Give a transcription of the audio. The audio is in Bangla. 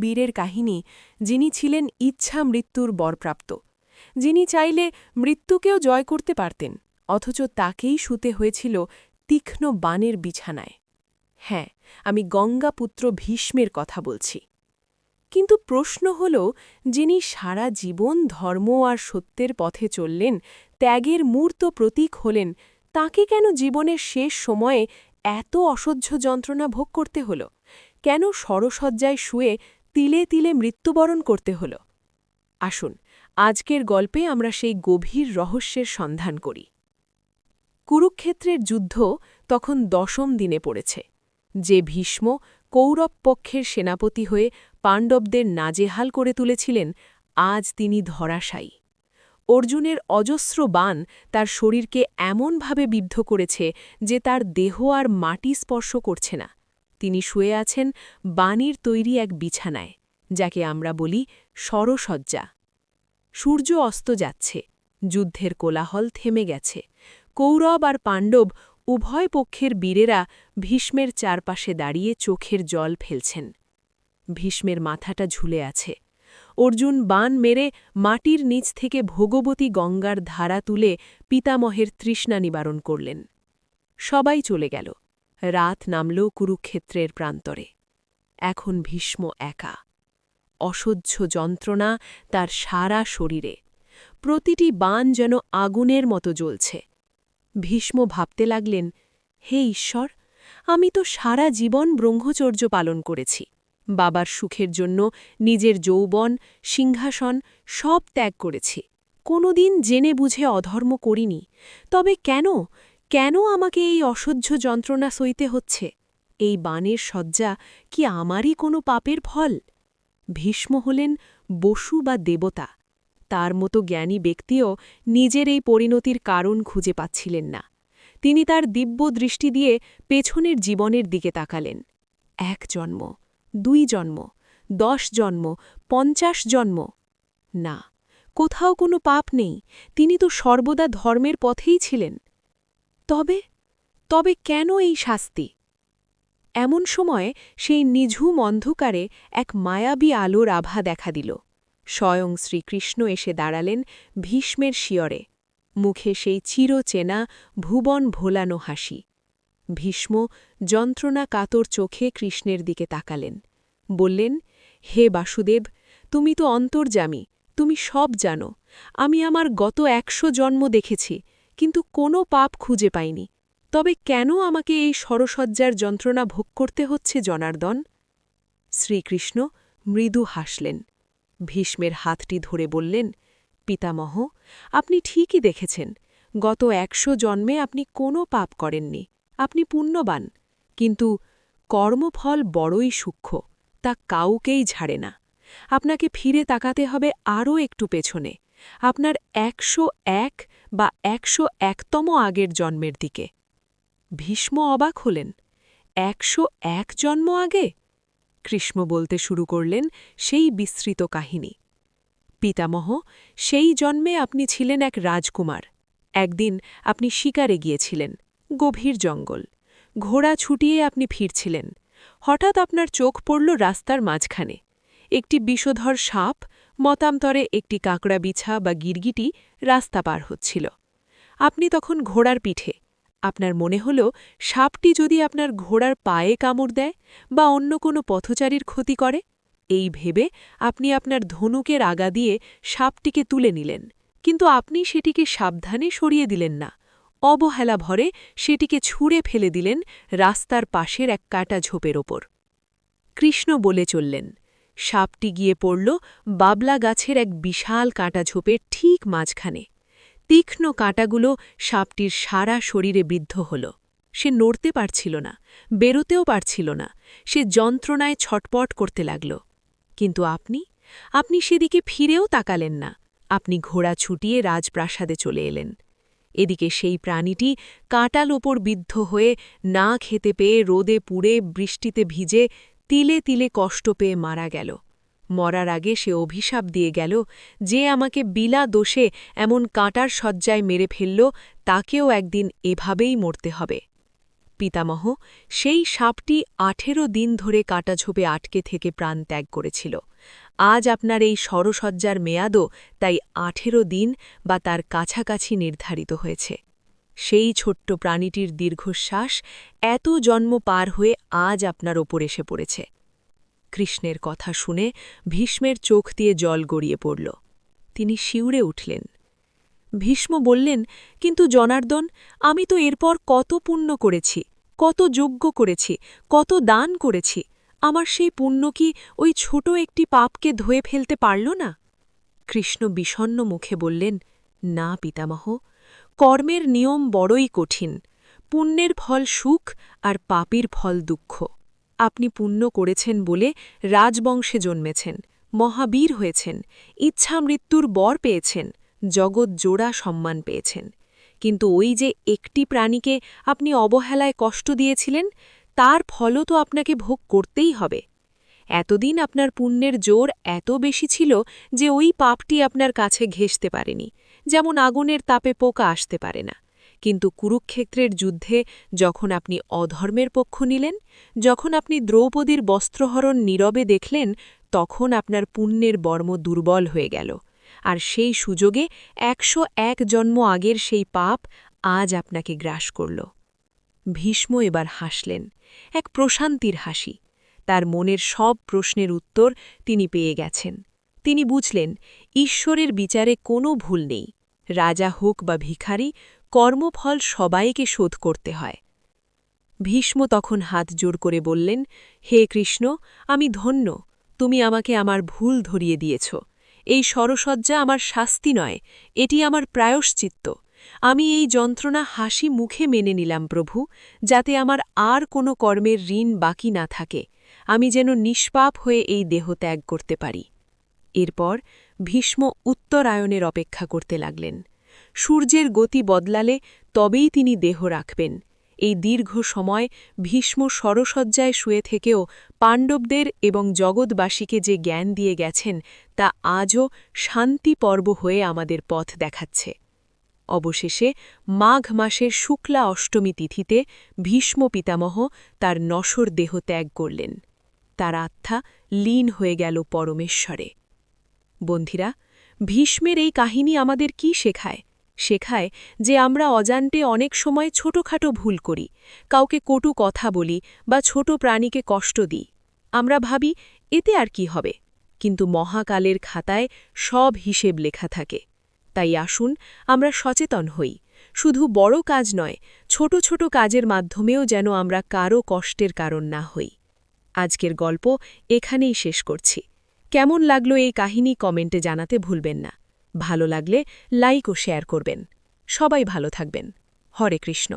বীরের কাহিনী, যিনি ছিলেন ইচ্ছা মৃত্যুর বরপ্রাপ্ত, যিনি চাইলে মৃত্যুকেও জয় করতে পারতেন, অথচ তাকেই শুতে হয়েছিল তীক্ষ্ণ বাণের বিছানায়। হ্যাঁ, আমি গঙ্গাপুত্র ভীষ্মের কথা বলছি। কিন্তু প্রশ্ন হল, যিনি সারা জীবন ধর্ম আর সত্যের পথে চললেন, ত্যাগের মূর্ত প্রতীক হলেন, তাকে কেন জীবনের শেষ সময়ে এত অসহ্য যন্ত্রণা ভোগ করতে হল? কেন শরশয্যায় শুয়ে তিলে তিলে মৃত্যুবরণ করতে হল? আসুন, আজকের গল্পে আমরা সেই গভীর রহস্যের সন্ধান করি। কুরুক্ষেত্রের যুদ্ধ তখন 10ম দিনে পড়েছে। যে ভীষ্ম কৌরব পক্ষের সেনাপতি হয়ে পাণ্ডবদের নাজেহাল করে তুলেছিলেন, আজ তিনি ধরাশায়ী। অর্জুনের অজস্র বাণ তার শরীরকে এমনভাবে বিদ্ধ করেছে যে তার দেহ আর মাটি স্পর্শ করছে না। তিনি শুয়ে আছেন বাণীর তৈরি এক বিছানায়, যাকে আমরা বলি শরশয্যা। সূর্য অস্ত যাচ্ছে, যুদ্ধের কোলাহল থেমে গেছে। কৌরব আর পাণ্ডব উভয় পক্ষের বীরেরা ভীষ্মের চারপাশে দাঁড়িয়ে চোখের জল ফেলছেন। ভীষ্মের মাথাটা ঝুলে আছে। অর্জুন বাণ মেরে মাটির নিচ থেকে ভোগবতী গঙ্গার ধারা তুলে পিতামহের তৃষ্ণা নিবারণ করলেন। সবাই চলে গেল। রাত নামল কুরুক্ষেত্রের প্রান্তরে। এখন ভীষ্ম একা। অসহ্য যন্ত্রণা তার সারা শরীরে। প্রতিটি বাণ যেন আগুনের মতো জ্বলছে। ভীষ্ম ভাবতে লাগলেন, হে ঈশ্বর, আমি তো সারা জীবন ব্রহ্মচর্য পালন করেছি। বাবার সুখের জন্য নিজের যৌবন, সিংহাসন সব ত্যাগ করেছি। কোনোদিন জেনে বুঝে অধর্ম করিনি। তবে কেন আমাকে এই অসহ্য যন্ত্রণা সইতে হচ্ছে? এই বাণের শয্যা কি আমারই কোনো পাপের ফল? ভীষ্ম হলেন বসু বা দেবতা। তার মতো জ্ঞানী ব্যক্তিও নিজের এই পরিণতির কারণ খুঁজে পাচ্ছিলেন না। তিনি তার দিব্য দৃষ্টি দিয়ে পেছনের জীবনের দিকে তাকালেন। 1 জন্ম, 2 জন্ম, 10 জন্ম, 50 জন্ম। না, কোথাও কোনো পাপ নেই। তিনি তো সর্বদা ধর্মের পথেই ছিলেন। তবে কেন এই শাস্তি? এমন সময় সেই নিঝুম অন্ধকারে এক মায়াবী আলোর আভা দেখা দিল। স্বয়ং শ্রীকৃষ্ণ এসে দাঁড়ালেন ভীষ্মের শিয়রে। মুখে সেই চিরচেনা ভুবন ভোলানো হাসি। ভীষ্ম যন্ত্রণা কাতর চোখে কৃষ্ণের দিকে তাকালেন। বললেন, হে বাসুদেব, তুমি তো অন্তর্যামী, তুমি সব জানো। আমি আমার গত 100 জন্ম দেখেছি, কিন্তু কোনো পাপ খুঁজে পাইনি। তবে কেন আমাকে এই শরশয্যার যন্ত্রণা ভোগ করতে হচ্ছে জনার্দন? শ্রীকৃষ্ণ মৃদু হাসলেন। ভীষ্মের হাতটি ধরে বললেন, পিতামহ, আপনি ঠিকই দেখেছেন। গত 100 জন্মে আপনি কোনো পাপ করেননি। আপনি পুণ্যবান। কিন্তু কর্মফল বড়ই সূক্ষ্ম, তা কাউকেই ছাড়ে না। আপনাকে ফিরে তাকাতে হবে আরও একটু পেছনে, আপনার 101 বা 101তম আগের জন্মের দিকে। ভীষ্ম অবাক হলেন। 101 জন্ম আগে? কৃষ্ণ বলতে শুরু করলেন সেই বিস্তৃত কাহিনী। পিতামহ, সেই জন্মে আপনি ছিলেন এক রাজকুমার। একদিন আপনি শিকারে গিয়েছিলেন, গভীর জঙ্গল। ঘোড়া ছুটিয়ে আপনি ফিরছিলেন। হঠাৎ আপনার চোখ পড়ল রাস্তার মাঝখানে। একটি বিষধর সাপ, মতান্তরে একটি কাঁকড়া বিছা বা গিরগিটি রাস্তা পার হচ্ছিল। আপনি তখন ঘোড়ার পিঠে। আপনার মনে হল, সাপটি যদি আপনার ঘোড়ার পায়ে কামড় দেয় বা অন্য কোনো পথচারীর ক্ষতি করে। এই ভেবে আপনি আপনার ধনুকের আগা দিয়ে সাপটিকে তুলে নিলেন, কিন্তু আপনি সেটিকে সাবধানে সরিয়ে দিলেন না। অবহেলা ভরে সেটিকে ছুঁড়ে ফেলে দিলেন রাস্তার পাশের এক কাটা ঝোপের ওপর। কৃষ্ণ বলে চললেন। সাপটি গিয়ে পড়ল বাবলা গাছের এক বিশাল কাঁটা ঝোপের ঠিক মাঝখানে। তীক্ষ্ণ কাঁটাগুলো সাপটির সারা শরীরে বিদ্ধ হল। সে নড়তে পারছিল না, বেরোতেও পারছিল না। সে যন্ত্রণায় ছটপট করতে লাগল। কিন্তু আপনি সেদিকে ফিরেও তাকালেন না। আপনি ঘোড়া ছুটিয়ে রাজপ্রাসাদে চলে এলেন। এদিকে সেই প্রাণীটি কাঁটাল ওপর বিদ্ধ হয়ে না খেতে পেয়ে রোদে পুড়ে বৃষ্টিতে ভিজে তিলে তিলে কষ্ট পেয়ে মারা গেল। মরার আগে সে অভিশাপ দিয়ে গেল, যে আমাকে বিলা দোষে এমন কাঁটার শয্যায় মেরে ফেলল, তাকেও একদিন এভাবেই মরতে হবে। পিতামহ, সেই সাপটি 18 দিন ধরে কাটাঝোপে আটকে থেকে প্রাণ ত্যাগ করেছিল। আজ আপনার এই সরসজ্জার মেয়াদও তাই 18 দিন বা তার কাছাকাছি নির্ধারিত হয়েছে। সেই ছোট্ট প্রাণীটির দীর্ঘশ্বাস এত জন্ম পার হয়ে আজ আপনার ওপর এসে পড়েছে। কৃষ্ণের কথা শুনে ভীষ্মের চোখ দিয়ে জল গড়িয়ে পড়ল। তিনি শিউরে উঠলেন। ভীষ্ম বললেন, কিন্তু জনার্দন, আমি তো এরপর কত পুণ্য করেছি, কত যজ্ঞ করেছি, কত দান করেছি, আমার সেই পুণ্য কি ওই ছোট একটি পাপকে ধুয়ে ফেলতে পারল না? কৃষ্ণ বিষণ্ণ মুখে বললেন, না পিতামহ, কর্মের নিয়ম বড়ই কঠিন। পুণ্যের ফল সুখ আর পাপীর ফল দুঃখ। আপনি পুণ্য করেছেন বলে রাজবংশে জন্মেছেন, মহাবীর হয়েছেন, ইচ্ছা মৃত্যুর বর পেয়েছেন, জগৎ জোড়া সম্মান পেয়েছেন। কিন্তু ওই যে একটি প্রাণীকে আপনি অবহেলায় কষ্ট দিয়েছিলেন, তার ফলও তো আপনাকে ভোগ করতেই হবে। এতদিন আপনার পুণ্যের জোর এত বেশি ছিল যে ওই পাপটি আপনার কাছে ঘেঁষতে পারেনি, যেমন আগুনের তাপে পোকা আসতে পারে না। কিন্তু কুরুক্ষেত্রের যুদ্ধে যখন আপনি অধর্মের পক্ষ নিলেন, যখন আপনি দ্রৌপদীর বস্ত্রহরণ নীরবে দেখলেন, তখন আপনার পুণ্যের বর্ম দুর্বল হয়ে গেল। আর সেই সুযোগে 101 জন্ম আগের সেই পাপ আজ আপনাকে গ্রাস করল। ভীষ্ম এবার হাসলেন, এক প্রশান্তির হাসি। তার মনের সব প্রশ্নের উত্তর তিনি পেয়ে গেছেন। তিনি বুঝলেন, ঈশ্বরের বিচারে কোনো ভুল নেই। রাজা হোক বা ভিখারি, কর্মফল সবাইকে শোধ করতে হয়। ভীষ্ম তখন হাত জোর করে বললেন, হে কৃষ্ণ, আমি ধন্য, তুমি আমাকে আমার ভুল ধরিয়ে দিয়েছ। এই সরসজ্জা আমার শাস্তি নয়, এটি আমার প্রায়শ্চিত্ত। আমি এই যন্ত্রণা হাসি মুখে মেনে নিলাম প্রভু, যাতে আমার আর কোনো কর্মের ঋণ বাকি না থাকে, আমি যেন নিষ্পাপ হয়ে এই দেহ ত্যাগ করতে পারি। এরপর ভীষ্ম উত্তরায়ণের অপেক্ষা করতে লাগলেন। সূর্যের গতি বদলালে তবেই তিনি দেহ রাখবেন। এই দীর্ঘ সময় ভীষ্ম সরসজ্জায় শুয়ে থেকেও পাণ্ডবদের এবং জগৎবাসীকে যে জ্ঞান দিয়ে গেছেন, তা আজও শান্তি পর্ব হয়ে আমাদের পথ দেখাচ্ছে। অবশেষে মাঘ মাসের শুক্লা অষ্টমী তিথিতে ভীষ্ম পিতামহ তার নশ্বর দেহ ত্যাগ করলেন। তার আত্মা লীন হয়ে গেল পরমেশ্বরে। বন্ধুরা, ভীষ্মের এই কাহিনী আমাদের কি শেখায়? শেখায় যে আমরা অজান্তে অনেক সময় ছোটখাটো ভুল করি, কাউকে কটু কথা বলি বা ছোট প্রাণীকে কষ্ট দিই। আমরা ভাবি, এতে আর কি হবে? কিন্তু মহাকালের খাতায় সব হিসেব লেখা থাকে। তাই আসুন আমরা সচেতন হই। শুধু বড় কাজ নয়, ছোট ছোট কাজের মাধ্যমেও যেন আমরা কারো কষ্টের কারণ না হই। আজকের গল্প এখানেই শেষ করছি। কেমন লাগলো এই কাহিনী কমেন্টে জানাতে ভুলবেন না। ভালো লাগলে লাইক ও শেয়ার করবেন। সবাই ভালো থাকবেন। হরে কৃষ্ণ।